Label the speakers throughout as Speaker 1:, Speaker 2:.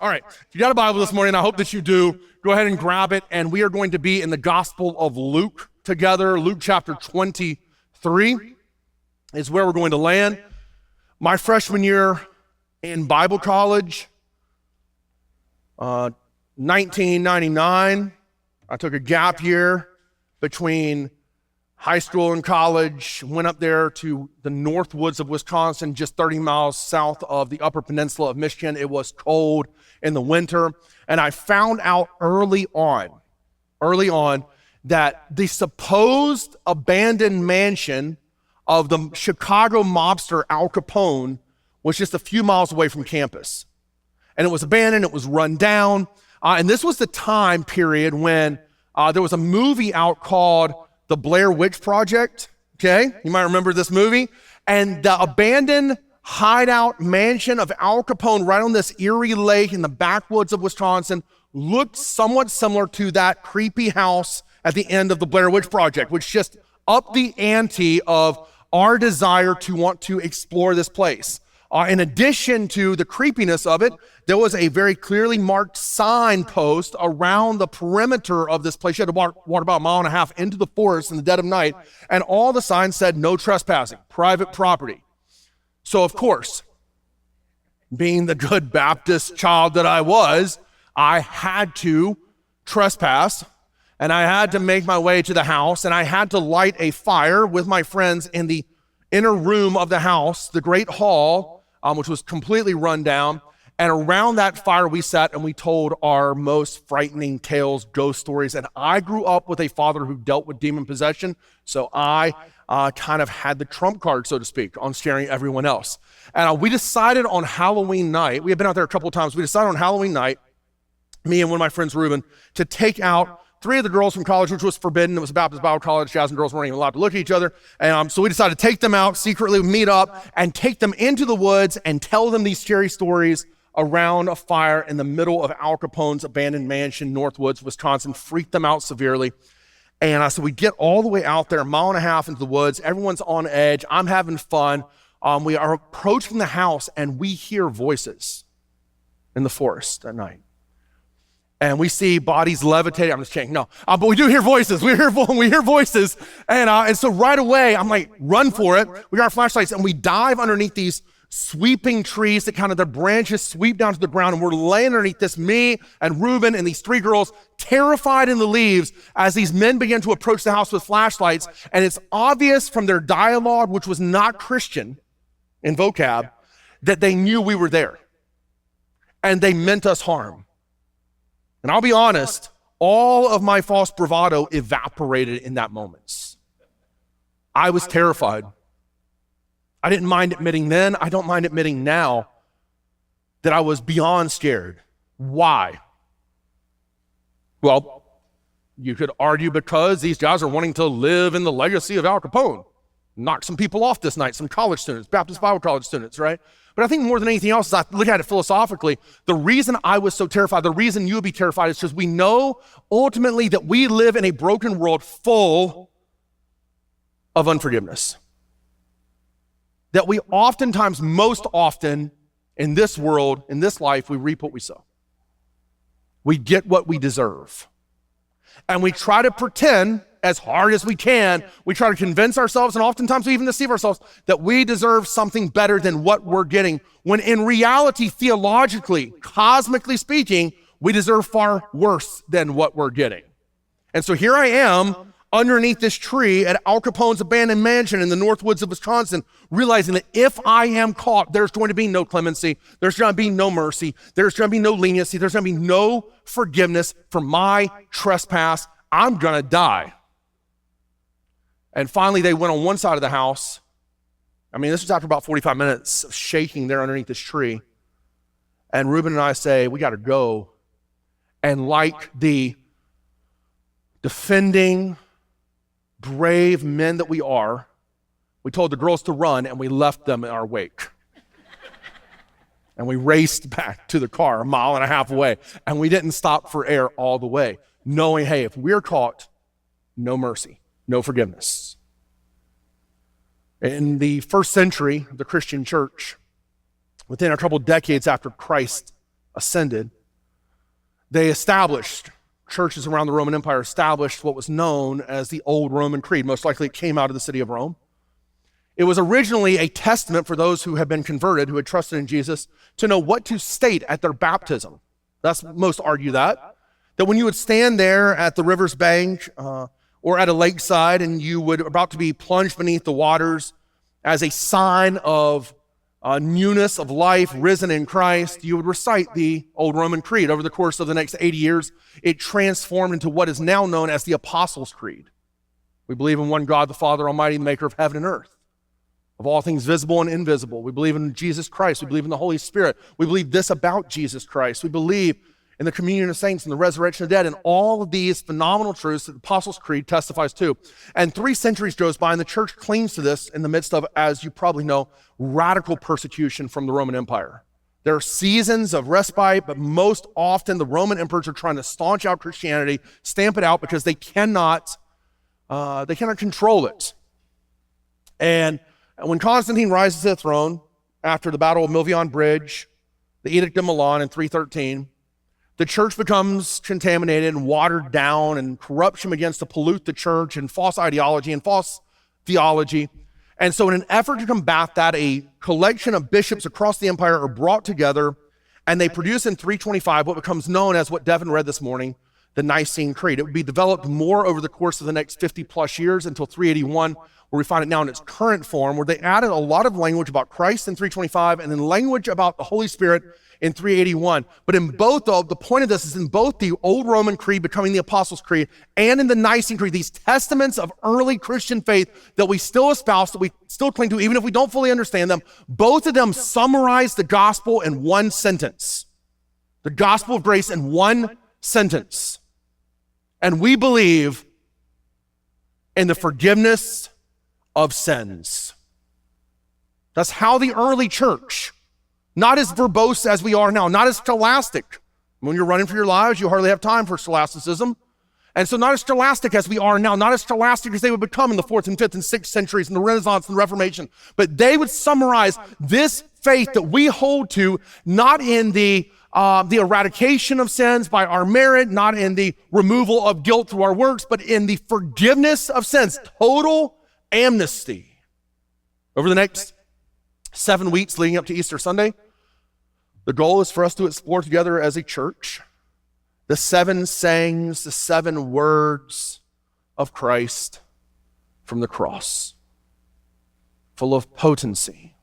Speaker 1: All right, if you got a Bible this morning, I hope that you do. Go ahead and grab it, and we are going to be in the Gospel of Luke together. Luke chapter 23 is where we're going to land. My freshman year in Bible college, 1999, I took a gap year between high school and college, went up there to the north woods of Wisconsin, just 30 miles south of the upper peninsula of Michigan. It was cold in the winter, and I found out early on that the supposed abandoned mansion of the Chicago mobster Al Capone was just a few miles away from campus. And it was abandoned, it was run down, and this was the time period when there was a movie out called The Blair Witch Project, okay? You might remember this movie. And the abandoned hideout mansion of Al Capone right on this Erie lake in the backwoods of Wisconsin looked somewhat similar to that creepy house at the end of The Blair Witch Project, which just upped the ante of our desire to want to explore this place. In addition to the creepiness of it, there was a very clearly marked signpost around the perimeter of this place. You had to walk about a mile and a half into the forest in the dead of night, and all the signs said no trespassing, private property. So of course, being the good Baptist child that I was, I had to trespass, and I had to make my way to the house, and I had to light a fire with my friends in the inner room of the house, the great hall, which was completely run down. And around that fire we sat and we told our most frightening tales, ghost stories. And I grew up with a father who dealt with demon possession, so I kind of had the trump card, so to speak, on scaring everyone else. And we decided on Halloween night, we had been out there a couple of times, we decided on Halloween night, me and one of my friends, Ruben, to take out 3 of the girls from college, which was forbidden. It was a Baptist Bible college. Guys and girls weren't even allowed to look at each other. And so we decided to take them out, secretly meet up, and take them into the woods and tell them these scary stories around a fire in the middle of Al Capone's abandoned mansion, Northwoods, Wisconsin, freaked them out severely. And so we get all the way out there, a mile and a half into the woods. Everyone's on edge. I'm having fun. We are approaching the house, and we hear voices in the forest at night. And we see bodies levitating. I'm just kidding. No, but we do hear voices. We hear voices. And so right away, I'm like, run for it. We got our flashlights, and we dive underneath these sweeping trees that kind of, their branches sweep down to the ground. And we're laying underneath this, me and Reuben and these 3 girls, terrified in the leaves as these men begin to approach the house with flashlights. And it's obvious from their dialogue, which was not Christian in vocab, that they knew we were there. And they meant us harm. And I'll be honest, all of my false bravado evaporated in that moment. I was terrified. I didn't mind admitting then, I don't mind admitting now, that I was beyond scared. Why? Well, you could argue because these guys are wanting to live in the legacy of Al Capone. Knock some people off this night, some college students, Baptist Bible college students, right? But I think more than anything else, as I look at it philosophically, the reason I was so terrified, the reason you would be terrified is because we know ultimately that we live in a broken world full of unforgiveness. That we oftentimes, most often in this world, in this life, we reap what we sow. We get what we deserve. And we try to pretend as hard as we can, we try to convince ourselves, and oftentimes we even deceive ourselves, that we deserve something better than what we're getting, when in reality, theologically, cosmically speaking, we deserve far worse than what we're getting. And so here I am, underneath this tree at Al Capone's abandoned mansion in the Northwoods of Wisconsin, realizing that if I am caught, there's going to be no clemency, there's going to be no mercy, there's going to be no leniency, there's going to be no forgiveness for my trespass. I'm going to die. And finally, they went on one side of the house. I mean, this was after about 45 minutes of shaking there underneath this tree. And Reuben and I say, we got to go. And like the defending, brave men that we are, we told the girls to run, and we left them in our wake. And we raced back to the car a mile and a half away. And we didn't stop for air all the way, knowing, hey, if we're caught, no mercy. No forgiveness. In the first century of the Christian church, within a couple decades after Christ ascended, they established, churches around the Roman Empire established what was known as the Old Roman Creed. Most likely it came out of the city of Rome. It was originally a testament for those who had been converted, who had trusted in Jesus, to know what to state at their baptism. That's most argue that when you would stand there at the river's bank or at a lakeside and you would about to be plunged beneath the waters as a sign of newness of life, risen in Christ, you would recite the Old Roman Creed. Over the course of the next 80 years, it transformed into what is now known as the Apostles' Creed. We believe in one God, the Father Almighty, the maker of heaven and earth, of all things visible and invisible. We believe in Jesus Christ. We believe in the Holy Spirit. We believe this about Jesus Christ. We believe in the communion of saints and the resurrection of the dead, and all of these phenomenal truths that the Apostles' Creed testifies to. And 3 centuries goes by, and the church clings to this in the midst of, as you probably know, radical persecution from the Roman Empire. There are seasons of respite, but most often the Roman emperors are trying to staunch out Christianity, stamp it out, because they cannot control it. And when Constantine rises to the throne after the Battle of Milvian Bridge, the Edict of Milan in 313, the church becomes contaminated and watered down, and corruption begins to pollute the church, and false ideology and false theology. And so in an effort to combat that, a collection of bishops across the empire are brought together, and they produce in 325 what becomes known as, what Devin read this morning, the Nicene Creed. It would be developed more over the course of the next 50 plus years until 381, where we find it now in its current form, where they added a lot of language about Christ in 325 and then language about the Holy Spirit in 381. But in both, though, the point of this is in both the Old Roman Creed becoming the Apostles' Creed and in the Nicene Creed, these testaments of early Christian faith that we still espouse, that we still cling to, even if we don't fully understand them, both of them summarize the gospel in one sentence. The gospel of grace in one sentence. And we believe in the forgiveness of sins. That's how the early church, not as verbose as we are now, not as scholastic. When you're running for your lives, you hardly have time for scholasticism. And so not as scholastic as we are now, not as scholastic as they would become in the 4th and 5th and 6th centuries in the Renaissance and the Reformation. But they would summarize this faith that we hold to, not in the eradication of sins by our merit, not in the removal of guilt through our works, but in the forgiveness of sins, total amnesty. Over the next 7 weeks leading up to Easter Sunday, the goal is for us to explore together as a church the 7 sayings, the 7 words of Christ from the cross, full of potency,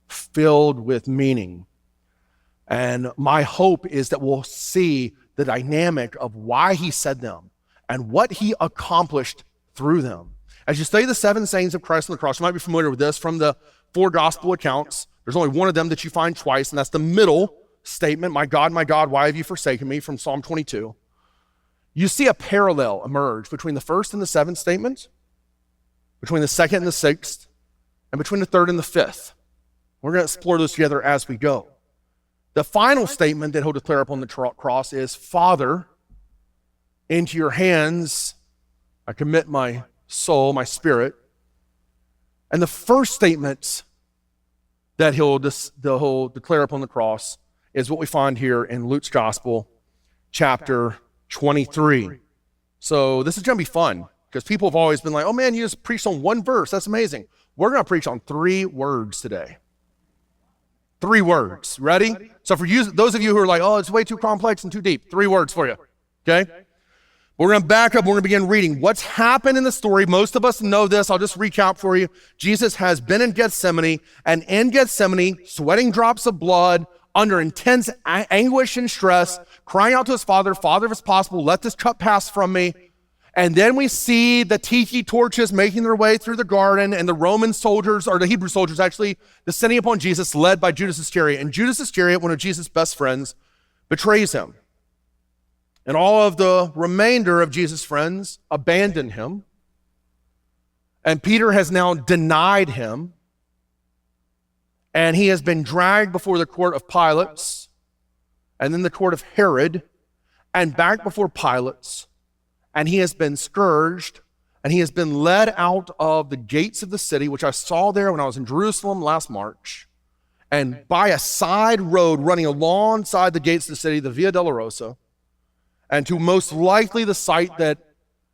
Speaker 1: filled with meaning. And my hope is that we'll see the dynamic of why he said them and what he accomplished through them. As you study the 7 sayings of Christ on the cross, you might be familiar with this from the 4 gospel accounts. There's only one of them that you find twice, and that's the middle statement, my God, why have you forsaken me, from Psalm 22. You see a parallel emerge between the first and the 7th statement, between the 2nd and the 6th, and between the 3rd and the 5th. We're going to explore those together as we go. The final statement that he'll declare upon the cross is, Father, into your hands I commit my soul, my spirit. And the first statement that he'll declare upon the cross is what we find here in Luke's Gospel, chapter 23. So this is going to be fun, because people have always been like, oh man, you just preached on one verse. That's amazing. We're going to preach on 3 words today. 3 words. Ready? So for you, those of you who are like, oh, it's way too complex and too deep, 3 words for you. Okay? We're going to back up. We're going to begin reading what's happened in the story. Most of us know this. I'll just recap for you. Jesus has been in Gethsemane, and in Gethsemane, sweating drops of blood, under intense anguish and stress, crying out to his Father, Father, if it's possible, let this cup pass from me. And then we see the tiki torches making their way through the garden, and the Roman soldiers, or the Hebrew soldiers actually, descending upon Jesus, led by Judas Iscariot. And Judas Iscariot, one of Jesus' best friends, betrays him. And all of the remainder of Jesus' friends abandon him. And Peter has now denied him. And he has been dragged before the court of Pilate, and then the court of Herod, and back before Pilate. And he has been scourged, and he has been led out of the gates of the city, which I saw there when I was in Jerusalem last March. and by a side road running alongside the gates of the city, the Via Dolorosa, and to most likely the site that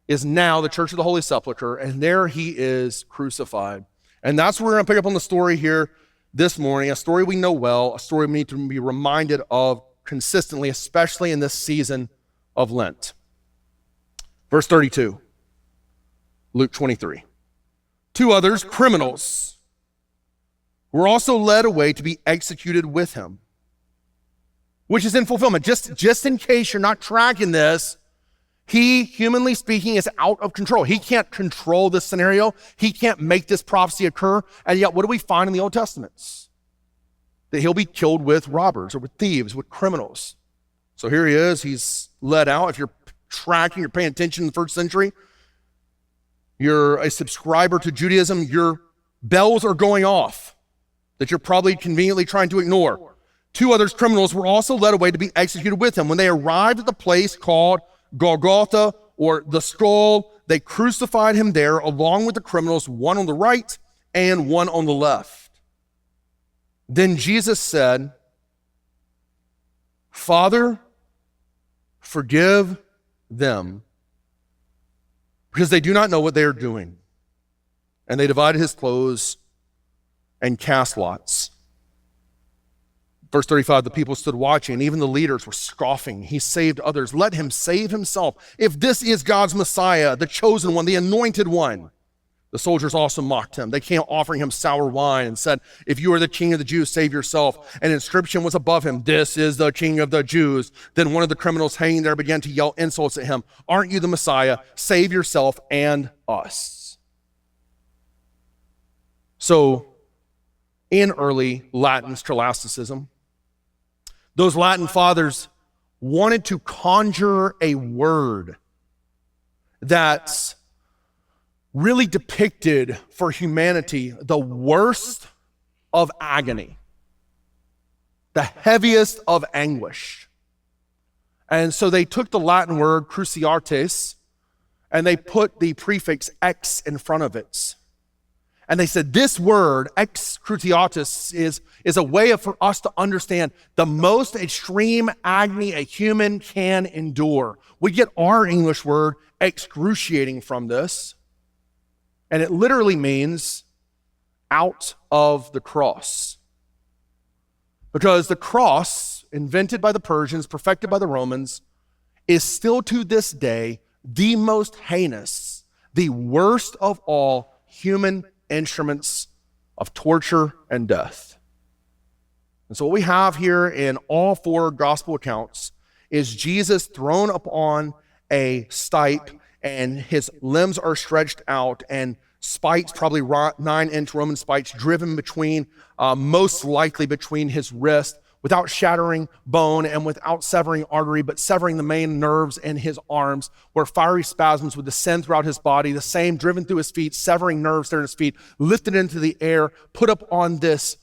Speaker 1: is now the Church of the Holy Sepulchre, and there he is crucified. And that's where we're going to pick up on the story here this morning, a story we know well, a story we need to be reminded of consistently, especially in this season of Lent. Verse 32, Luke 23. Two others, criminals, were also led away to be executed with him, which is in fulfillment. Just in case you're not tracking this, he, humanly speaking, is out of control. He can't control this scenario. He can't make this prophecy occur. And yet, what do we find in the Old Testaments? That he'll be killed with robbers or with thieves, with criminals. So here he is. He's led out. If you're tracking, you're paying attention in the first century, you're a subscriber to Judaism, your bells are going off that you're probably conveniently trying to ignore. Two others, criminals, were also led away to be executed with him. When they arrived at the place called Golgotha, or the skull, they crucified him there along with the criminals, one on the right and one on the left. Then Jesus said, Father, forgive them, because they do not know what they are doing. And they divided his clothes and cast lots. Verse 35, the people stood watching, and even the leaders were scoffing. He saved others. Let him save himself. If this is God's Messiah, the chosen one, the anointed one. The soldiers also mocked him. They came offering him sour wine and said, if you are the king of the Jews, save yourself. An inscription was above him, this is the king of the Jews. Then one of the criminals hanging there began to yell insults at him. Aren't you the Messiah? Save yourself and us. So, in early Latin scholasticism, those Latin fathers wanted to conjure a word that really depicted for humanity the worst of agony, the heaviest of anguish. And so they took the Latin word cruciates and they put the prefix ex in front of it. And they said this word, ex cruciatus, is a way for us to understand the most extreme agony a human can endure. We get our English word excruciating from this, and it literally means out of the cross. Because the cross, invented by the Persians, perfected by the Romans, is still to this day the most heinous, the worst of all human instruments of torture and death. And so what we have here in all four gospel accounts is Jesus thrown upon a stipe, and his limbs are stretched out, and spikes, probably 9-inch Roman spikes, driven between, most likely between his wrist, without shattering bone and without severing artery, but severing the main nerves in his arms, where fiery spasms would descend throughout his body, the same driven through his feet, severing nerves there in his feet, lifted into the air, put up on this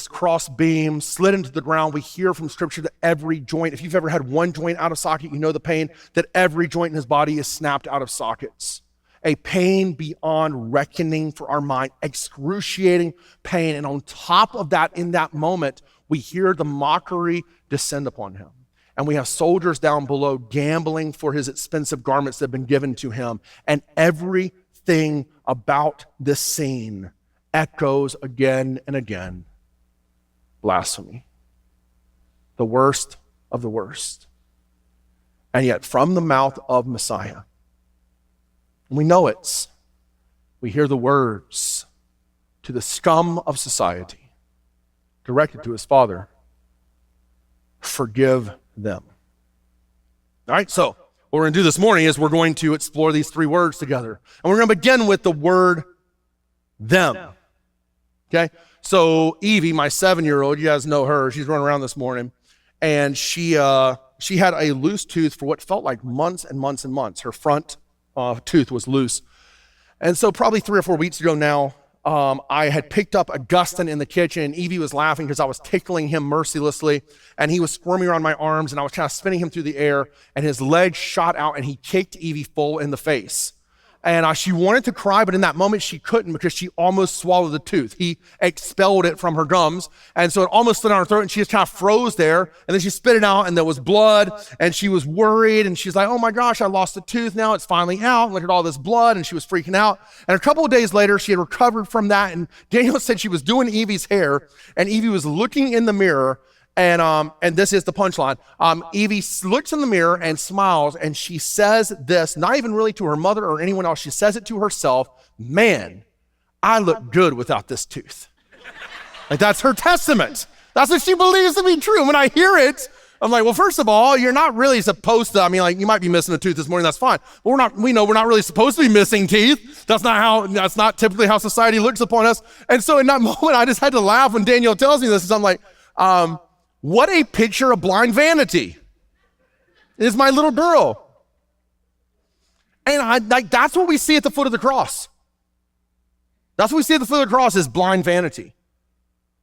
Speaker 1: cross beam, slid into the ground. We hear from Scripture that every joint, if you've ever had one joint out of socket, you know the pain, that every joint in his body is snapped out of sockets. A pain beyond reckoning for our mind, excruciating pain. And on top of that, in that moment, we hear the mockery descend upon him. And we have soldiers down below gambling for his expensive garments that have been given to him. And everything about this scene echoes again and again. Blasphemy. The worst of the worst. And yet from the mouth of Messiah, we know it, we hear the words to the scum of society, directed to his Father, forgive them. All right, so what we're going to do this morning is we're going to explore these three words together. And we're going to begin with the word them. Okay, so Evie, my 7-year-old, you guys know her, she's running around this morning, and she had a loose tooth for what felt like months and months and months. Her front tooth was loose. And so probably 3 or 4 weeks ago now, I had picked up Augustine in the kitchen, and Evie was laughing because I was tickling him mercilessly, and he was squirming around my arms, and I was kind of spinning him through the air, and his leg shot out, and he kicked Evie full in the face. and she wanted to cry, but in that moment she couldn't because she almost swallowed the tooth. He expelled it from her gums, and so it almost slid down her throat, and she just kind of froze there, and then she spit it out, and there was blood, and she was worried, and she's like, oh my gosh, I lost a tooth now, it's finally out, look at all this blood, and she was freaking out. And a couple of days later, she had recovered from that, and Daniel said she was doing Evie's hair, and Evie was looking in the mirror, and this is the punchline. Evie looks in the mirror and smiles, and she says this, not even really to her mother or anyone else. She says it to herself, man, I look good without this tooth. Like, that's her testament. That's what she believes to be true. And when I hear it, I'm like, well, first of all, you're not really supposed to, you might be missing a tooth this morning, that's fine. But we know we're not really supposed to be missing teeth. That's not typically how society looks upon us. And so in that moment, I just had to laugh when Danielle tells me this, because I'm like, what a picture of blind vanity is my little girl. And that's what we see at the foot of the cross. That's what we see at the foot of the cross is blind vanity.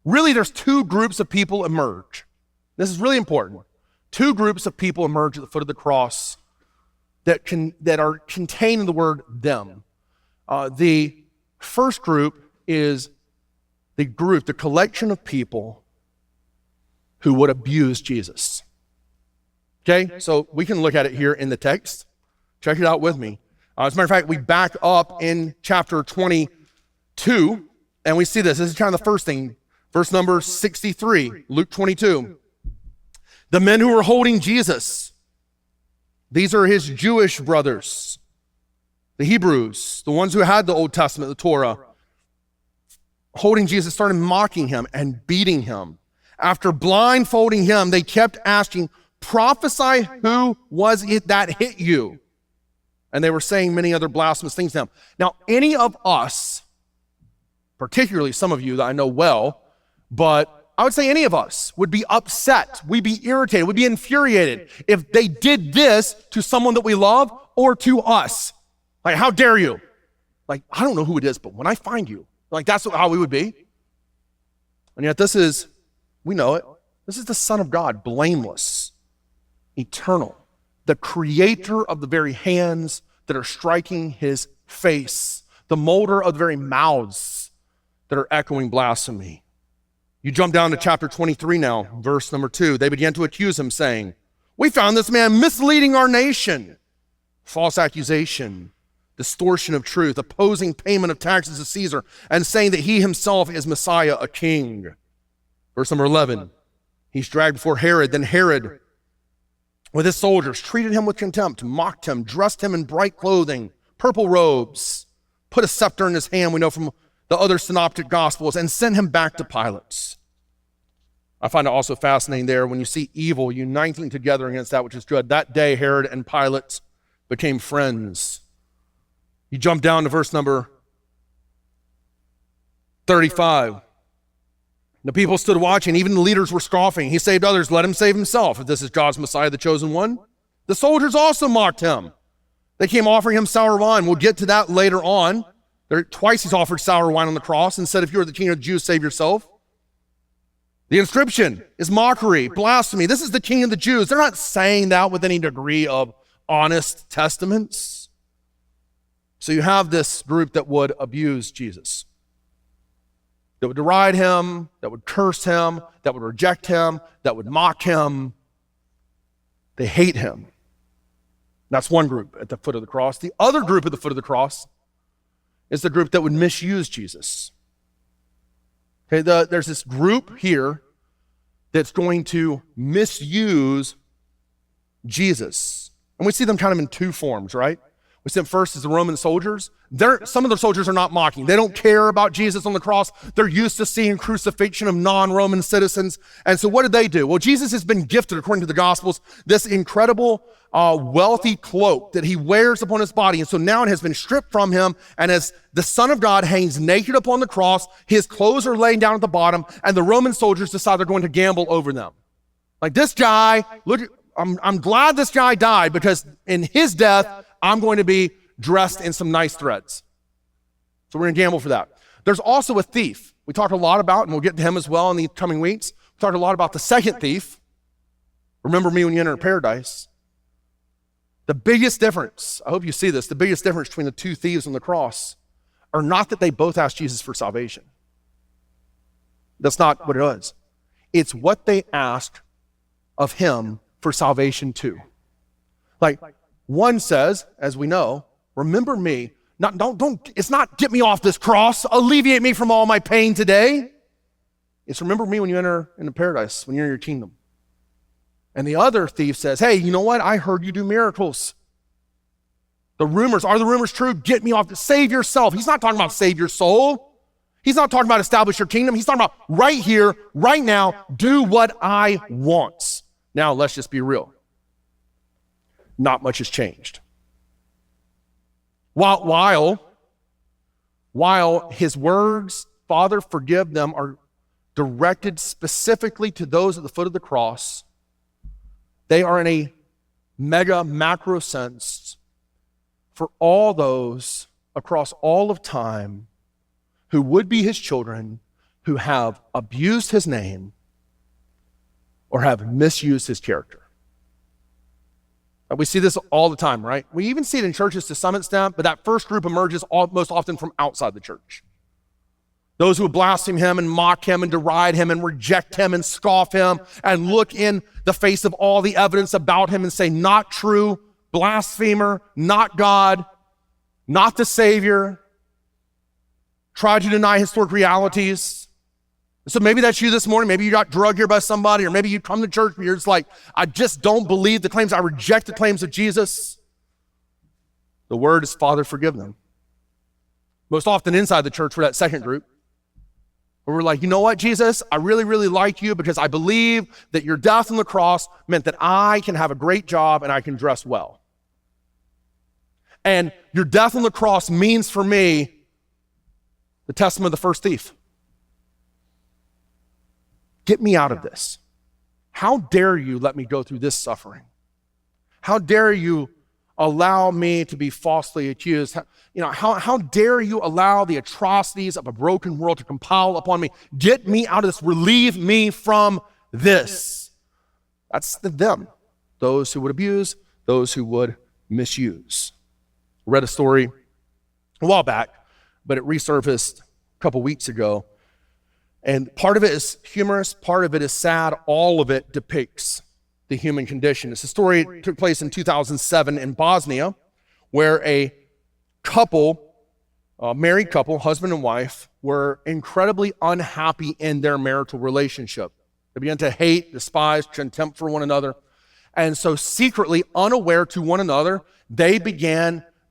Speaker 1: Really, there's two groups of people emerge. This is really important. Two groups of people emerge at the foot of the cross that are contained in the word them. The first group is the collection of people who would abuse Jesus. Okay, so we can look at it here in the text. Check it out with me. As a matter of fact, we back up in chapter 22, and we see this. This is kind of the first thing. Verse number 63, Luke 22. The men who were holding Jesus, these are his Jewish brothers, the Hebrews, the ones who had the Old Testament, the Torah, holding Jesus, started mocking him and beating him. After blindfolding him, they kept asking, prophesy, who was it that hit you? And they were saying many other blasphemous things to him. Now, any of us, particularly some of you that I know well, but I would say any of us would be upset, we'd be irritated, we'd be infuriated if they did this to someone that we love or to us. Like, how dare you? Like, I don't know who it is, but when I find you, like, that's how we would be. And yet we know it. This is the Son of God, blameless, eternal, the creator of the very hands that are striking his face, the molder of the very mouths that are echoing blasphemy. You jump down to chapter 23 now, verse number 2. They began to accuse him, saying, we found this man misleading our nation. False accusation, distortion of truth, opposing payment of taxes to Caesar, and saying that he himself is Messiah, a king. Verse number 11, he's dragged before Herod. Then Herod, with his soldiers, treated him with contempt, mocked him, dressed him in bright clothing, purple robes, put a scepter in his hand, we know from the other synoptic gospels, and sent him back to Pilate. I find it also fascinating there when you see evil uniting together against that which is good. That day, Herod and Pilate became friends. You jump down to verse number 35. The people stood watching, even the leaders were scoffing. He saved others, let him save himself, if this is God's Messiah, the chosen one. The soldiers also mocked him. They came offering him sour wine. We'll get to that later on. Twice he's offered sour wine on the cross and said, if you're the king of the Jews, save yourself. The inscription is mockery, blasphemy. This is the king of the Jews. They're not saying that with any degree of honest testaments. So you have this group that would abuse Jesus, that would deride him, that would curse him, that would reject him, that would mock him. They hate him. That's one group at the foot of the cross. The other group at the foot of the cross is the group that would misuse Jesus. Okay, there's this group here that's going to misuse Jesus. And we see them kind of in two forms, right? We see them first as the Roman soldiers. Some of the soldiers are not mocking. They don't care about Jesus on the cross. They're used to seeing crucifixion of non-Roman citizens. And so what did they do? Well, Jesus has been gifted, according to the Gospels, this incredible wealthy cloak that he wears upon his body. And so now it has been stripped from him. And as the Son of God hangs naked upon the cross, his clothes are laying down at the bottom, and the Roman soldiers decide they're going to gamble over them. Like, this guy, look, I'm glad this guy died, because in his death, I'm going to be dressed in some nice threads. So we're going to gamble for that. There's also a thief. We talked a lot about, and we'll get to him as well in the coming weeks. We talked a lot about the second thief. Remember me when you enter paradise. The biggest difference, I hope you see this, the biggest difference between the two thieves on the cross are not that they both asked Jesus for salvation. That's not what it is. It's what they asked of him for salvation too. Like one says, as we know, remember me. It's not get me off this cross, alleviate me from all my pain today. It's remember me when you enter into paradise, when you're in your kingdom. And the other thief says, hey, you know what? I heard you do miracles. Are the rumors true? Get me off, save yourself. He's not talking about save your soul. He's not talking about establish your kingdom. He's talking about right here, right now, do what I want. Now, let's just be real. Not much has changed. While his words, Father, forgive them, are directed specifically to those at the foot of the cross, they are in a mega macro sense for all those across all of time who would be his children, who have abused his name or have misused his character. We see this all the time, right? We even see it in churches to some extent, but that first group emerges most often from outside the church. Those who blaspheme him and mock him and deride him and reject him and scoff him and look in the face of all the evidence about him and say, not true, blasphemer, not God, not the Savior, try to deny historic realities. So maybe that's you this morning. Maybe you got drugged here by somebody, or maybe you come to church and you're just like, I just don't believe the claims. I reject the claims of Jesus. The word is, Father, forgive them. Most often inside the church, we're that second group, where we're like, you know what, Jesus, I really, really like you because I believe that your death on the cross meant that I can have a great job and I can dress well. And your death on the cross means for me the testament of the first thief. Get me out of this. How dare you let me go through this suffering? How dare you allow me to be falsely accused? How dare you allow the atrocities of a broken world to compile upon me? Get me out of this. Relieve me from this. That's them. Those who would abuse, those who would misuse. I read a story a while back, but it resurfaced a couple weeks ago. And part of it is humorous, part of it is sad, all of it depicts the human condition. It's a story that took place in 2007 in Bosnia, where a married couple, husband and wife, were incredibly unhappy in their marital relationship. They began to hate, despise, contempt for one another. And so secretly, unaware to one another, they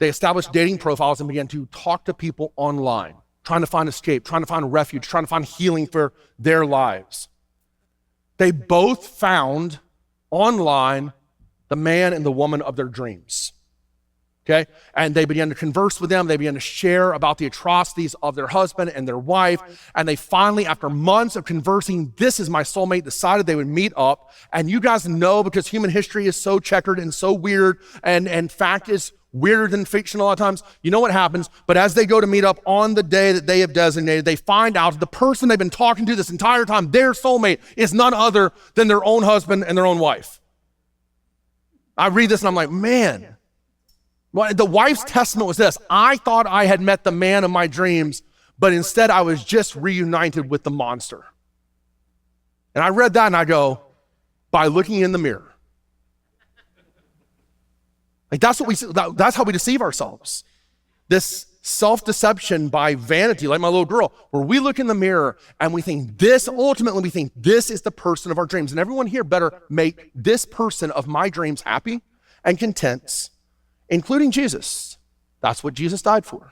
Speaker 1: established dating profiles and began to talk to people online, trying to find escape, trying to find refuge, trying to find healing for their lives. They both found online the man and the woman of their dreams, okay? And they began to converse with them. They began to share about the atrocities of their husband and their wife. And they finally, after months of conversing, this is my soulmate, decided they would meet up. And you guys know, because human history is so checkered and so weird, and fact is weirder than fiction a lot of times, you know what happens. But as they go to meet up on the day that they have designated, they find out the person they've been talking to this entire time, their soulmate, is none other than their own husband and their own wife. I read this and I'm like, man. Well, the wife's testament was this: I thought I had met the man of my dreams, but instead I was just reunited with the monster. And I read that and I go, by looking in the mirror. Like that's how we deceive ourselves. This self-deception by vanity, like my little girl, where we look in the mirror and we think this is the person of our dreams. And everyone here better make this person of my dreams happy and content, including Jesus. That's what Jesus died for.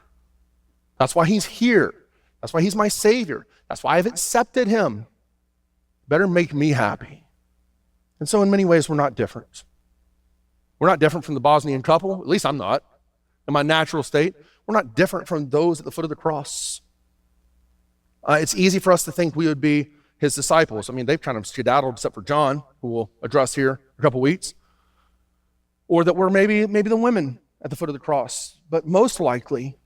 Speaker 1: That's why he's here. That's why he's my Savior. That's why I've accepted him. Better make me happy. And so in many ways, we're not different. We're not different from the Bosnian couple. At least I'm not. In my natural state, we're not different from those at the foot of the cross. It's easy for us to think we would be his disciples. I mean, they've kind of skedaddled, except for John, who we'll address here in a couple weeks. Or that we're maybe the women at the foot of the cross. But most likely,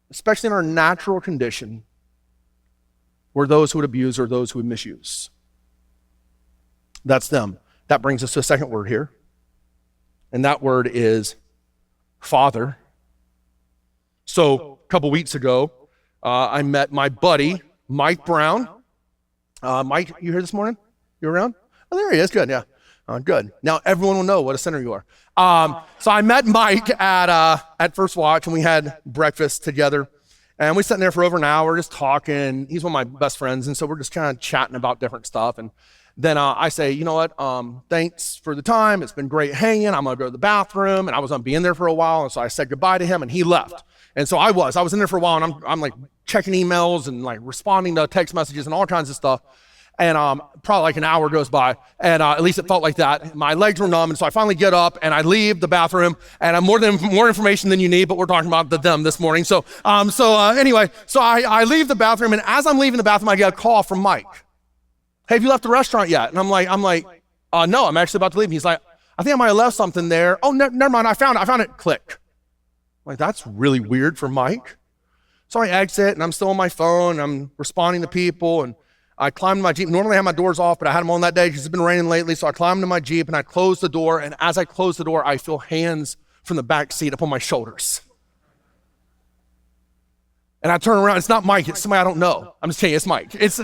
Speaker 1: especially in our natural condition, we're those who would abuse or those who would misuse. That's them. That brings us to a second word here. And that word is Father. So a couple weeks ago, I met my buddy, Mike Brown. Mike, you here this morning? You around? Oh, there he is. Good, yeah. Good. Now everyone will know what a sinner you are. So I met Mike at First Watch, and we had breakfast together. And we sat there for over an hour just talking. He's one of my best friends, and so we're just kind of chatting about different stuff. And then I say, you know what, thanks for the time. It's been great hanging. I'm going to go to the bathroom, and I was going to be in there for a while, and so I said goodbye to him, and he left. And so I was in there for a while, and I'm like checking emails and like responding to text messages and all kinds of stuff. And probably like an hour goes by, and at least it felt like that. My legs were numb, and so I finally get up and I leave the bathroom, and I'm more information than you need, but we're talking about them this morning. So anyway, I leave the bathroom, and as I'm leaving the bathroom, I get a call from Mike. Hey, have you left the restaurant yet? And I'm like, no, I'm actually about to leave. And he's like, I think I might have left something there. Oh, never mind, I found it. Click. I'm like, that's really weird for Mike. So I exit, and I'm still on my phone. I'm responding to people, and I climbed my Jeep. Normally I have my doors off, but I had them on that day because it's been raining lately. So I climbed into my Jeep and I closed the door. And as I closed the door, I feel hands from the back seat up on my shoulders. And I turn around. It's not Mike. It's somebody I don't know. I'm just telling you, it's Mike. It's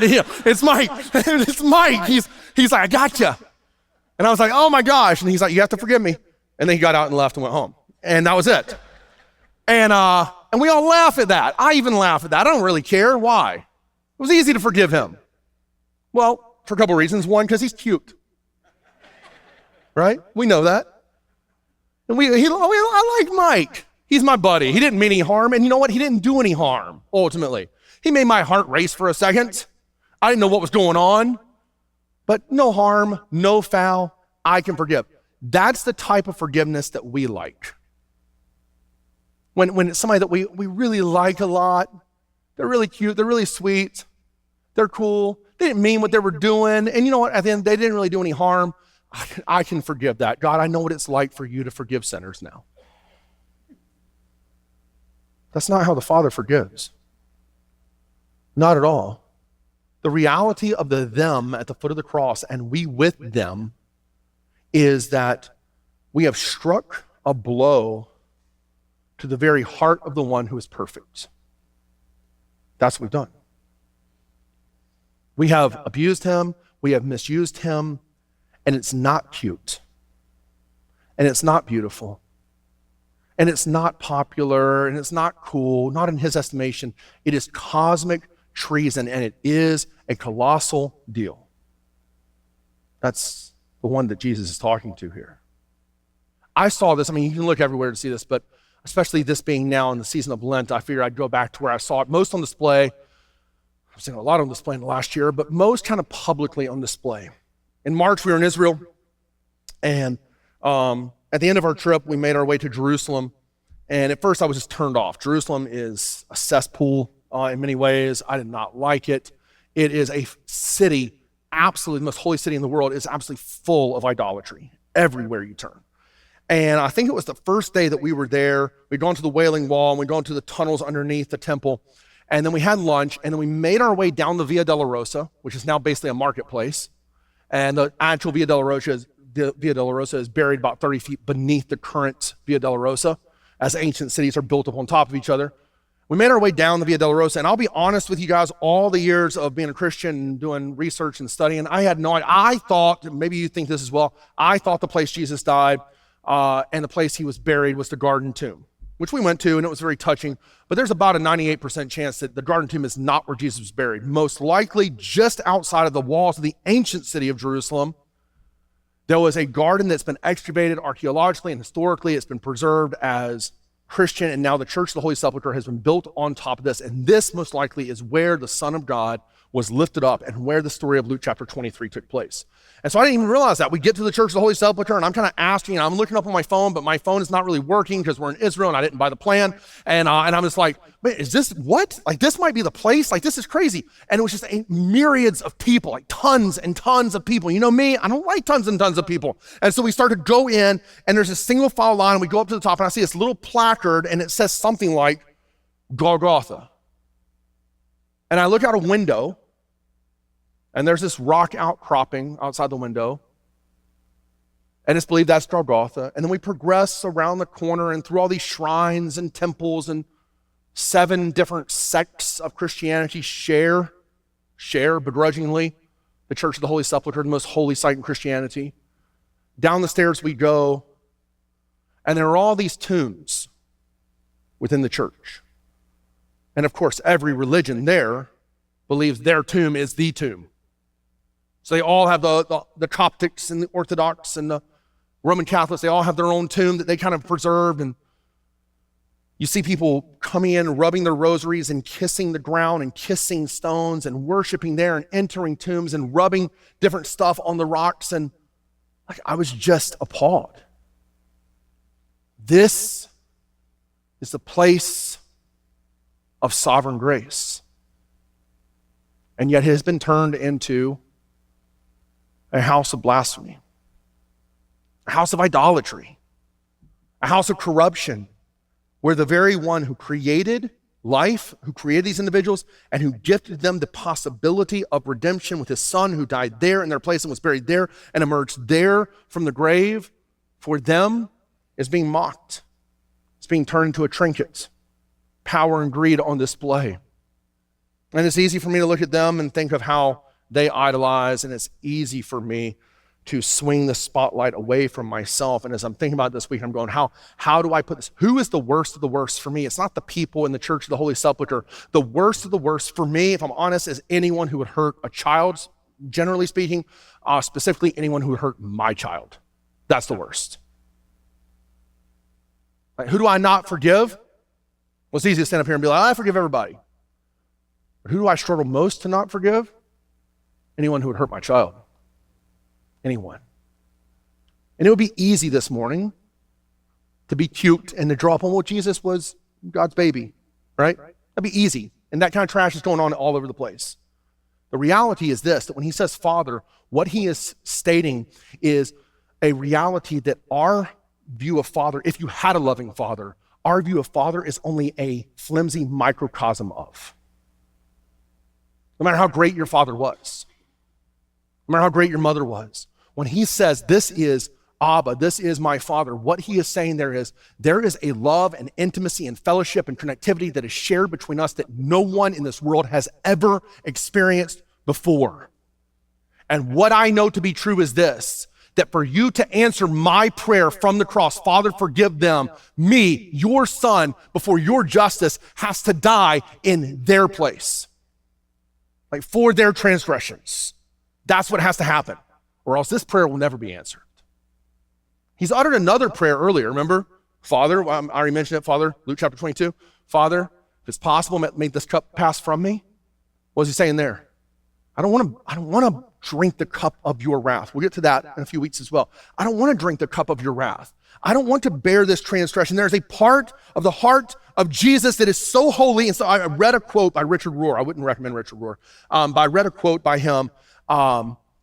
Speaker 1: Mike. It's Mike. He's like, I gotcha. And I was like, oh my gosh. And he's like, you have to forgive me. And then he got out and left and went home. And that was it. And we all laugh at that. I even laugh at that. I don't really care. Why? It was easy to forgive him. Well, for a couple of reasons. One, because he's cute, right? We know that. And I like Mike. He's my buddy. He didn't mean any harm. And you know what? He didn't do any harm, ultimately. He made my heart race for a second. I didn't know what was going on. But no harm, no foul, I can forgive. That's the type of forgiveness that we like. When it's somebody that we really like a lot, they're really cute, they're really sweet, they're cool, they didn't mean what they were doing, and you know what, at the end, they didn't really do any harm. I can forgive that. God, I know what it's like for you to forgive sinners now. That's not how the Father forgives. Not at all. The reality of the them at the foot of the cross and we with them is that we have struck a blow to the very heart of the one who is perfect. That's what we've done. We have abused him, we have misused him, and it's not cute. And it's not beautiful. And it's not popular, and it's not cool, not in his estimation. It is cosmic treason, and it is a colossal deal. That's the one that Jesus is talking to here. I saw this, you can look everywhere to see this, but especially this being now in the season of Lent, I figured I'd go back to where I saw it most on display. I've seen a lot on display in the last year, but most kind of publicly on display. In March, we were in Israel, and at the end of our trip, we made our way to Jerusalem, and at first I was just turned off. Jerusalem is a cesspool in many ways. I did not like it. It is a city, absolutely the most holy city in the world, is absolutely full of idolatry everywhere you turn. And I think it was the first day that we were there. We'd gone to the Wailing Wall, and we'd gone to the tunnels underneath the temple, and then we had lunch, and then we made our way down the Via Dolorosa, which is now basically a marketplace. And the actual Via Dolorosa is buried about 30 feet beneath the current Via Dolorosa, as ancient cities are built up on top of each other. We made our way down the Via Dolorosa, and I'll be honest with you guys, all the years of being a Christian and doing research and studying, I had no idea. I thought, maybe you think this as well, I thought the place Jesus died and the place he was buried was the Garden Tomb, which we went to, and it was very touching. But there's about a 98% chance that the Garden Tomb is not where Jesus was buried. Most likely just outside of the walls of the ancient city of Jerusalem, there was a garden that's been excavated archaeologically and historically. It's been preserved as Christian, and now the Church of the Holy Sepulchre has been built on top of this. And this most likely is where the Son of God was lifted up and where the story of Luke chapter 23 took place. And so I didn't even realize that. We get to the Church of the Holy Sepulchre, and I'm kind of asking, and I'm looking up on my phone, but my phone is not really working because we're in Israel and I didn't buy the plan. And I'm just like, wait, is this what? Like, this might be the place? Like, this is crazy. And it was just myriads of people, like tons and tons of people. You know me, I don't like tons and tons of people. And so we start to go in, and there's a single file line, and we go up to the top, and I see this little placard, and it says something like Golgotha. And I look out a window, and there's this rock outcropping outside the window. And it's believed that's Golgotha. And then we progress around the corner and through all these shrines and temples, and 7 different sects of Christianity share begrudgingly the Church of the Holy Sepulchre, the most holy site in Christianity. Down the stairs we go, and there are all these tombs within the church. And of course, every religion there believes their tomb is the tomb. So they all have the Coptics and the Orthodox and the Roman Catholics, they all have their own tomb that they kind of preserved. And you see people coming in, rubbing their rosaries and kissing the ground and kissing stones and worshiping there and entering tombs and rubbing different stuff on the rocks. And I was just appalled. This is the place of sovereign grace. And yet it has been turned into a house of blasphemy, a house of idolatry, a house of corruption, where the very one who created life, who created these individuals, and who gifted them the possibility of redemption with his son who died there in their place and was buried there and emerged there from the grave for them, is being mocked. It's being turned into a trinket. Power and greed on display. And it's easy for me to look at them and think of how they idolize, and it's easy for me to swing the spotlight away from myself. And as I'm thinking about it this week, I'm going, how do I put this? Who is the worst of the worst for me? It's not the people in the Church of the Holy Sepulchre. The worst of the worst for me, if I'm honest, is anyone who would hurt a child, generally speaking, specifically anyone who would hurt my child. That's the worst. Like, who do I not forgive? Well, it's easy to stand up here and be like, I forgive everybody. But who do I struggle most to not forgive? Anyone who would hurt my child. Anyone. And it would be easy this morning to be cute and to draw up on, well, Jesus was God's baby, right? That'd be easy. And that kind of trash is going on all over the place. The reality is this, that when he says Father, what he is stating is a reality that our view of Father, if you had a loving Father, our view of Father is only a flimsy microcosm of. No matter how great your father was, no matter how great your mother was, when he says, this is Abba, this is my Father, what he is saying there is a love and intimacy and fellowship and connectivity that is shared between us that no one in this world has ever experienced before. And what I know to be true is this, that for you to answer my prayer from the cross, Father, forgive them, me, your son, before your justice has to die in their place. Like for their transgressions. That's what has to happen, or else this prayer will never be answered. He's uttered another prayer earlier, remember? Father, I already mentioned it, Father, Luke chapter 22. Father, if it's possible, make this cup pass from me. What was he saying there? I don't want to drink the cup of your wrath. We'll get to that in a few weeks as well. I don't want to drink the cup of your wrath. I don't want to bear this transgression. There's a part of the heart of Jesus that is so holy. And so I read a quote by Richard Rohr. I wouldn't recommend Richard Rohr. But I read a quote by him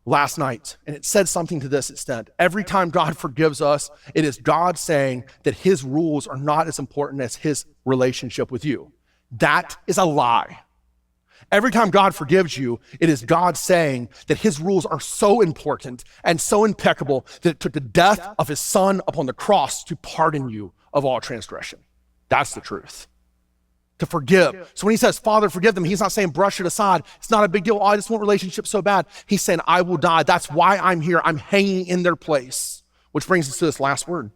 Speaker 1: last night, and it said something to this extent. Every time God forgives us, it is God saying that his rules are not as important as his relationship with you. That is a lie. Every time God forgives you, it is God saying that his rules are so important and so impeccable that it took the death of his son upon the cross to pardon you of all transgression. That's the truth. To forgive. So when he says, Father, forgive them, he's not saying brush it aside. It's not a big deal. Oh, I just want relationships so bad. He's saying, I will die. That's why I'm here. I'm hanging in their place. Which brings us to this last word.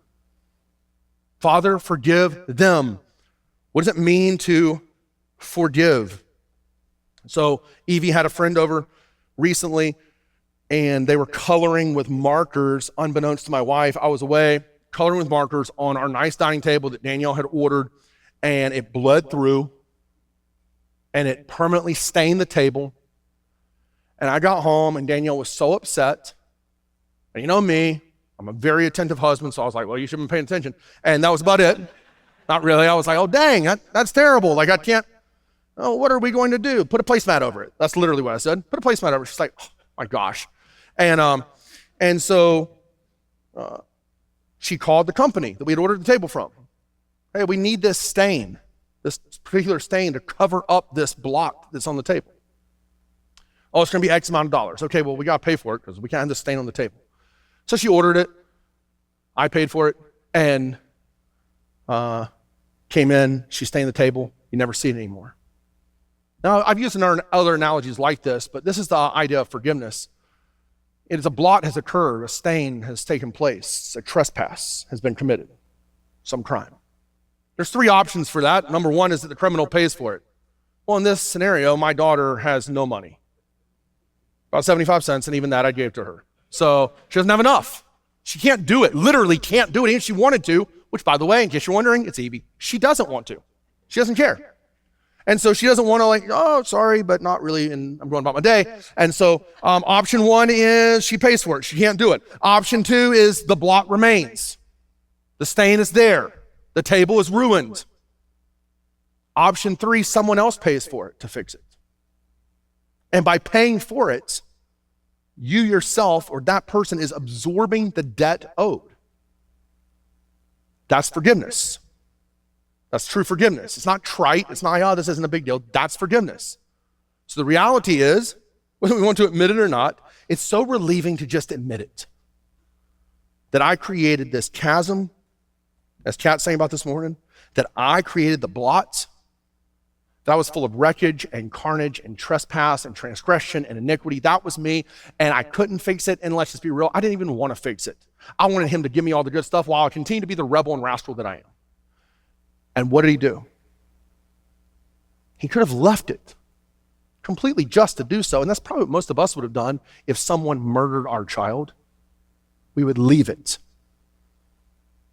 Speaker 1: Father, forgive them. What does it mean to forgive? So Evie had a friend over recently, and they were coloring with markers, unbeknownst to my wife. I was away, coloring with markers on our nice dining table that Danielle had ordered, and it bled through, and it permanently stained the table. And I got home, and Danielle was so upset. And you know me, I'm a very attentive husband, so I was like, well, you should have been paying attention. And that was about it. Not really. I was like, oh, dang, that's terrible. Like, I can't. Oh, what are we going to do? Put a placemat over it. That's literally what I said. Put a placemat over it. She's like, oh my gosh. And so she called the company that we had ordered the table from. Hey, we need this stain, this particular stain to cover up this block that's on the table. Oh, it's going to be X amount of dollars. Okay, well, we got to pay for it because we can't have this stain on the table. So she ordered it. I paid for it, and came in, she's staying at the table, you never see it anymore. Now, I've used other analogies like this, but this is the idea of forgiveness. It is a blot has occurred, a stain has taken place, a trespass has been committed, some crime. There's three options for that. Number one is that the criminal pays for it. Well, in this scenario, my daughter has no money. About 75 cents, and even that I gave to her. So she doesn't have enough. She can't do it, literally can't do it, even if she wanted to, which, by the way, in case you're wondering, it's Evie. She doesn't want to. She doesn't care. And so she doesn't want to oh, sorry, but not really, and I'm going about my day. And so option one is she pays for it. She can't do it. Option two is the blot remains. The stain is there. The table is ruined. Option three, someone else pays for it to fix it. And by paying for it, you yourself or that person is absorbing the debt owed. That's forgiveness. That's true forgiveness. It's not trite. It's not, oh, this isn't a big deal. That's forgiveness. So the reality is, whether we want to admit it or not, it's so relieving to just admit it. That I created this chasm, as Kat's saying about this morning, that I created the blot, that was full of wreckage and carnage and trespass and transgression and iniquity. That was me, and I couldn't fix it. And let's just be real, I didn't even want to fix it. I wanted him to give me all the good stuff while I continue to be the rebel and rascal that I am. And what did he do? He could have left it, completely just to do so. And that's probably what most of us would have done if someone murdered our child. We would leave it.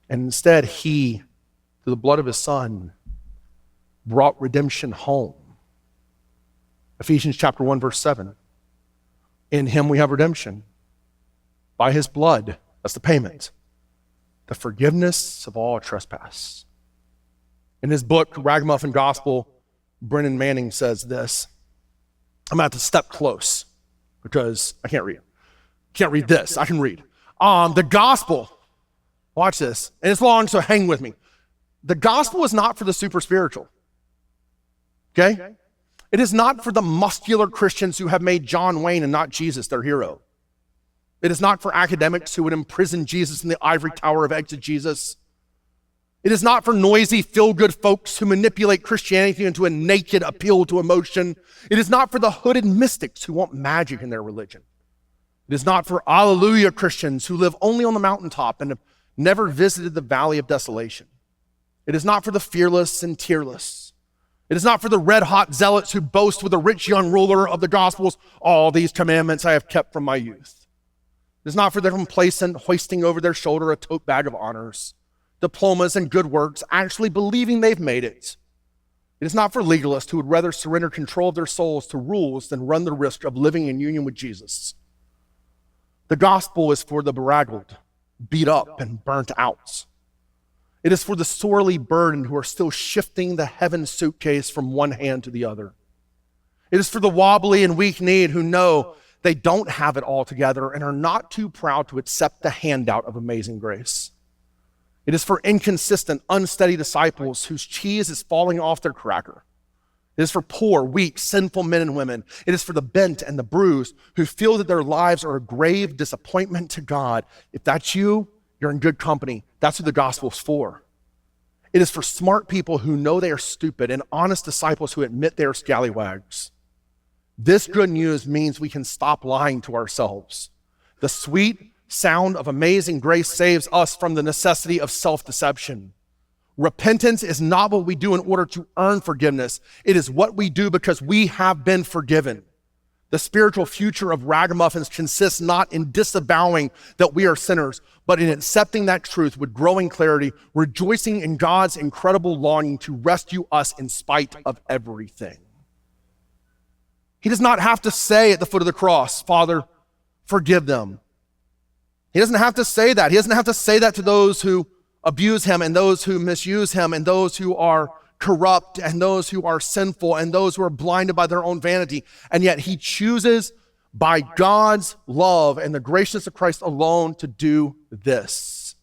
Speaker 1: And instead, he, through the blood of his son, brought redemption home. Ephesians chapter 1, verse 7. In him we have redemption. By his blood, that's the payment. The forgiveness of all trespass. In his book, Ragamuffin Gospel, Brennan Manning says this. I'm going to have to step close because I can't read. Can't read this. I can read. The gospel, watch this, and it's long, so hang with me. The gospel is not for the super spiritual. Okay? It is not for the muscular Christians who have made John Wayne and not Jesus their hero. It is not for academics who would imprison Jesus in the ivory tower of exegesis. It is not for noisy, feel-good folks who manipulate Christianity into a naked appeal to emotion. It is not for the hooded mystics who want magic in their religion. It is not for Alleluia Christians who live only on the mountaintop and have never visited the valley of desolation. It is not for the fearless and tearless. It is not for the red-hot zealots who boast with a rich young ruler of the Gospels, all these commandments I have kept from my youth. It is not for the complacent hoisting over their shoulder a tote bag of honors, diplomas and good works, actually believing they've made it. It is not for legalists who would rather surrender control of their souls to rules than run the risk of living in union with Jesus. The gospel is for the beraggled, beat up, and burnt out. It is for the sorely burdened who are still shifting the heaven suitcase from one hand to the other. It is for the wobbly and weak-kneed who know they don't have it all together and are not too proud to accept the handout of amazing grace. It is for inconsistent, unsteady disciples whose cheese is falling off their cracker. It is for poor, weak, sinful men and women. It is for the bent and the bruised who feel that their lives are a grave disappointment to God. If that's you, you're in good company. That's who the gospel's for. It is for smart people who know they are stupid and honest disciples who admit they are scallywags. This good news means we can stop lying to ourselves. The sweet sound of amazing grace saves us from the necessity of self-deception. Repentance is not what we do in order to earn forgiveness. It is what we do because we have been forgiven. The spiritual future of ragamuffins consists not in disavowing that we are sinners, but in accepting that truth with growing clarity, rejoicing in God's incredible longing to rescue us in spite of everything. He does not have to say at the foot of the cross, Father, forgive them. He doesn't have to say that. He doesn't have to say that to those who abuse him and those who misuse him and those who are corrupt and those who are sinful and those who are blinded by their own vanity. And yet he chooses by God's love and the graciousness of Christ alone to do this,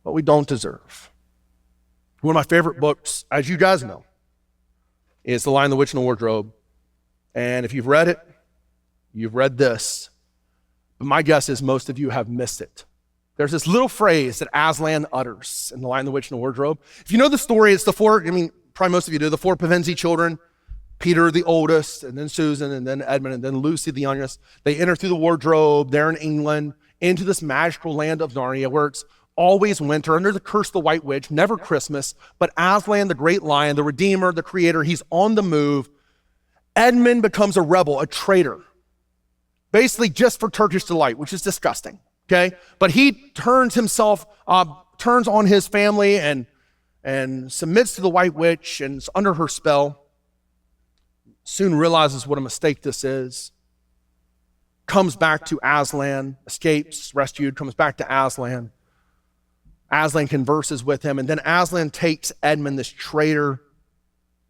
Speaker 1: what we don't deserve. One of my favorite books, as you guys know, is The Lion, the Witch, and the Wardrobe. And if you've read it, you've read this. But my guess is most of you have missed it there's this little phrase that Aslan utters in The Lion, the Witch, and the Wardrobe. If you know the story, it's the four, probably most of you do, the four Pevensie children, Peter the oldest, and then Susan, and then Edmund, and then Lucy the youngest. They enter through the wardrobe there in England into this magical land of Narnia where it's always winter, under the curse of the White Witch, never Christmas, but Aslan, the great lion, the redeemer, the creator, he's on the move. Edmund becomes a rebel, a traitor, basically just for Turkish delight, which is disgusting, okay? But he turns on his family and submits to the White Witch and is under her spell. Soon realizes what a mistake this is. Comes back to Aslan, escapes, rescued, comes back to Aslan. Aslan converses with him, and then Aslan takes Edmund, this traitor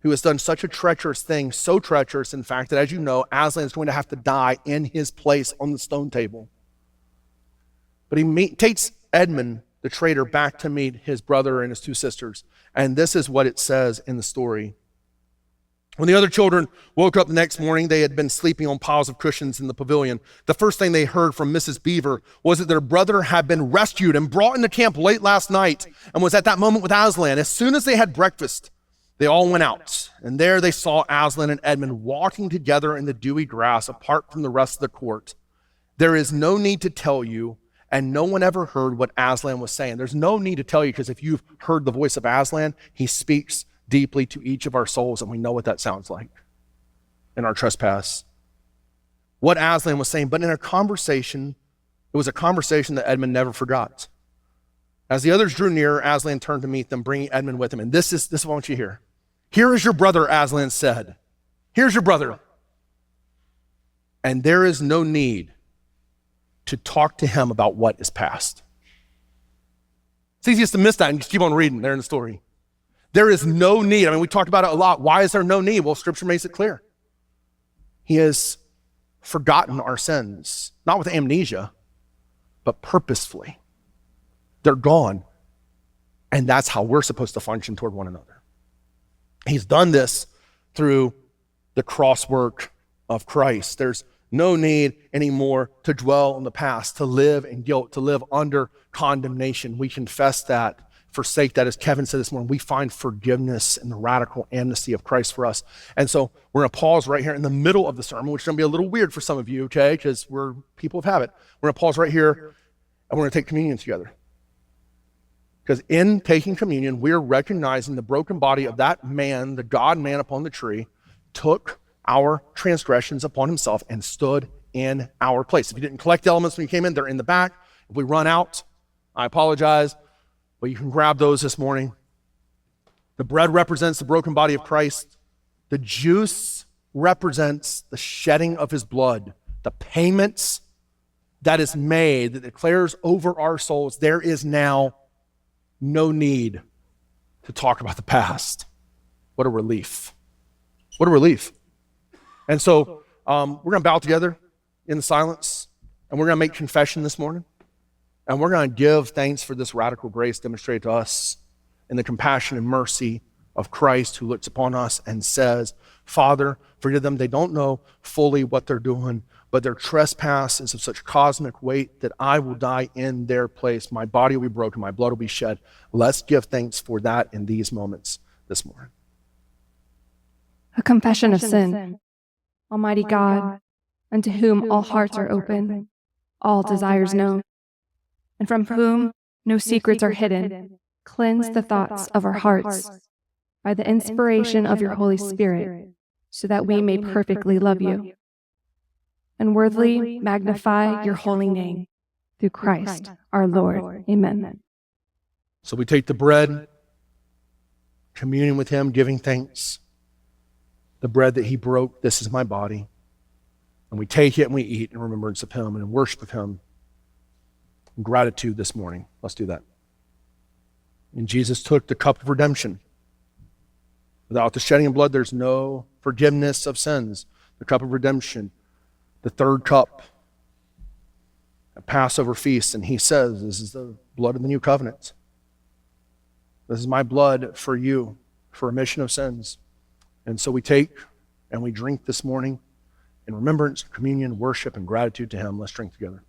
Speaker 1: who has done such a treacherous thing, so treacherous, in fact, that as you know, Aslan is going to have to die in his place on the stone table. But he takes Edmund, the traitor, back to meet his brother and his two sisters. And this is what it says in the story. When the other children woke up the next morning, they had been sleeping on piles of cushions in the pavilion. The first thing they heard from Mrs. Beaver was that their brother had been rescued and brought into camp late last night and was at that moment with Aslan. As soon as they had breakfast, they all went out, and there they saw Aslan and Edmund walking together in the dewy grass apart from the rest of the court. There is no need to tell you, and no one ever heard what Aslan was saying. There's no need to tell you, because if you've heard the voice of Aslan, he speaks deeply to each of our souls, and we know what that sounds like in our trespass. What Aslan was saying, but in a conversation, it was a conversation that Edmund never forgot. As the others drew nearer, Aslan turned to meet them, bringing Edmund with him. And this is what I want you to hear. Here is your brother, Aslan said. Here's your brother. And there is no need to talk to him about what is past. It's easiest to miss that and just keep on reading there in the story. There is no need. We talked about it a lot. Why is there no need? Well, Scripture makes it clear. He has forgotten our sins, not with amnesia, but purposefully. They're gone. And that's how we're supposed to function toward one another. He's done this through the cross work of Christ. There's no need anymore to dwell on the past, to live in guilt, to live under condemnation. We confess that, forsake that. As Kevin said this morning, we find forgiveness in the radical amnesty of Christ for us. And so we're going to pause right here in the middle of the sermon, which is going to be a little weird for some of you, okay, because we're people of habit. We're going to pause right here, and we're going to take communion together. Because in taking communion, we're recognizing the broken body of that man, the God-man upon the tree, took our transgressions upon himself and stood in our place. If you didn't collect the elements when you came in, they're in the back. If we run out, I apologize, but you can grab those this morning. The bread represents the broken body of Christ. The juice represents the shedding of his blood, the payments that is made, that declares over our souls, there is now no need to talk about the past. What a relief. What a relief. And so we're going to bow together in the silence, and we're going to make confession this morning. And we're going to give thanks for this radical grace demonstrated to us in the compassion and mercy of Christ, who looks upon us and says, Father, forgive them. They don't know fully what they're doing, but their trespass is of such cosmic weight that I will die in their place. My body will be broken. My blood will be shed. Let's give thanks for that in these moments this morning.
Speaker 2: A confession of sin. Almighty God, unto whom all hearts are open, all desires known, and from whom no secrets are hidden, cleanse the thoughts of our hearts by the inspiration of your Holy Spirit, so that we may perfectly love you and worthily magnify your holy name, through Christ our Lord. Amen.
Speaker 1: So we take the bread, communion with him, giving thanks. The bread that he broke, this is my body. And we take it and we eat in remembrance of him and in worship of him. In gratitude this morning. Let's do that. And Jesus took the cup of redemption. Without the shedding of blood, there's no forgiveness of sins. The cup of redemption, the third cup, a Passover feast, and he says, this is the blood of the new covenant. This is my blood for you, for remission of sins. And so we take and we drink this morning in remembrance, communion, worship, and gratitude to him. Let's drink together.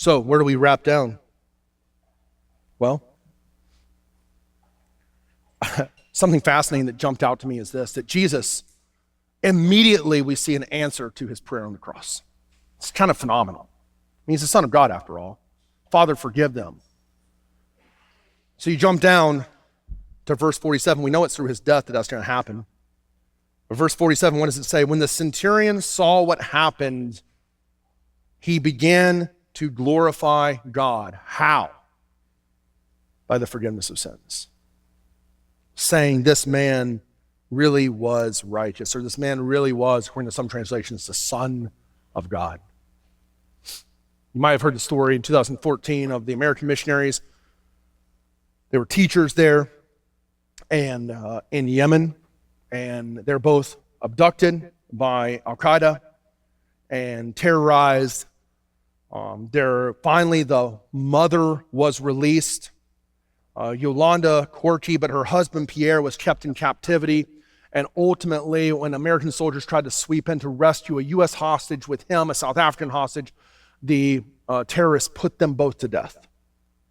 Speaker 1: So where do we wrap down? Well, something fascinating that jumped out to me is this, that Jesus, immediately we see an answer to his prayer on the cross. It's kind of phenomenal. I mean, he's the Son of God after all. Father, forgive them. So you jump down to verse 47. We know it's through his death that that's going to happen. But verse 47, what does it say? When the centurion saw what happened, he began to glorify God. How? By the forgiveness of sins. Saying this man really was righteous, or this man really was, according to some translations, the Son of God. You might have heard the story in 2014 of the American missionaries. They were teachers there and in Yemen, and they're both abducted by Al-Qaeda and terrorized. Finally, the mother was released, Yolanda Corti, but her husband Pierre was kept in captivity. And ultimately, when American soldiers tried to sweep in to rescue a U.S. hostage with him, a South African hostage, the terrorists put them both to death.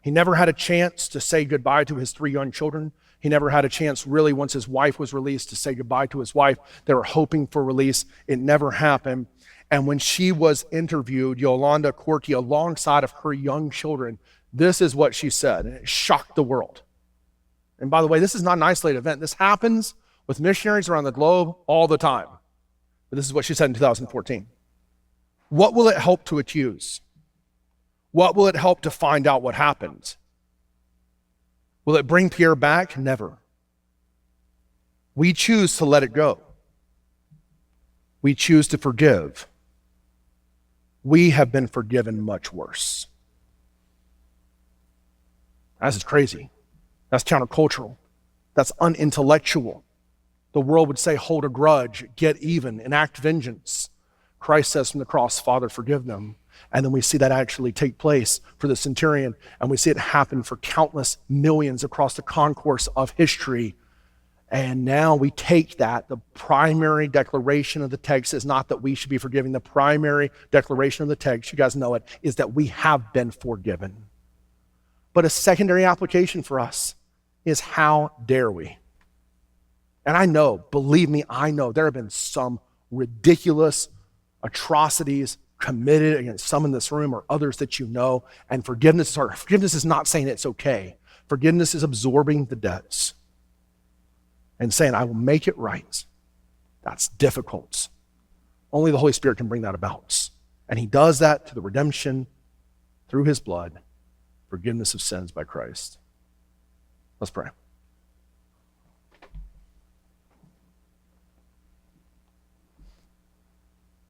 Speaker 1: He never had a chance to say goodbye to his 3 young children. He never had a chance, really, once his wife was released, to say goodbye to his wife. They were hoping for release. It never happened. And when she was interviewed, Yolanda Corti, alongside of her young children, this is what she said, and it shocked the world. And by the way, this is not an isolated event. This happens with missionaries around the globe all the time. But this is what she said in 2014. What will it help to accuse? What will it help to find out what happened? Will it bring Pierre back? Never. We choose to let it go. We choose to forgive. We have been forgiven much worse. That's crazy. That's countercultural. That's unintellectual. The world would say, hold a grudge, get even, enact vengeance. Christ says from the cross, Father, forgive them. And then we see that actually take place for the centurion, and we see it happen for countless millions across the concourse of history. And now we take that. The primary declaration of the text is not that we should be forgiving. The primary declaration of the text, you guys know it, is that we have been forgiven. But a secondary application for us is, how dare we? And I know, believe me, I know there have been some ridiculous atrocities committed against some in this room or others that you know, and forgiveness is hard. Forgiveness is not saying it's okay. Forgiveness is absorbing the debts and saying, I will make it right. That's difficult. Only the Holy Spirit can bring that about. And he does that through the redemption, through his blood, forgiveness of sins by Christ. Let's pray.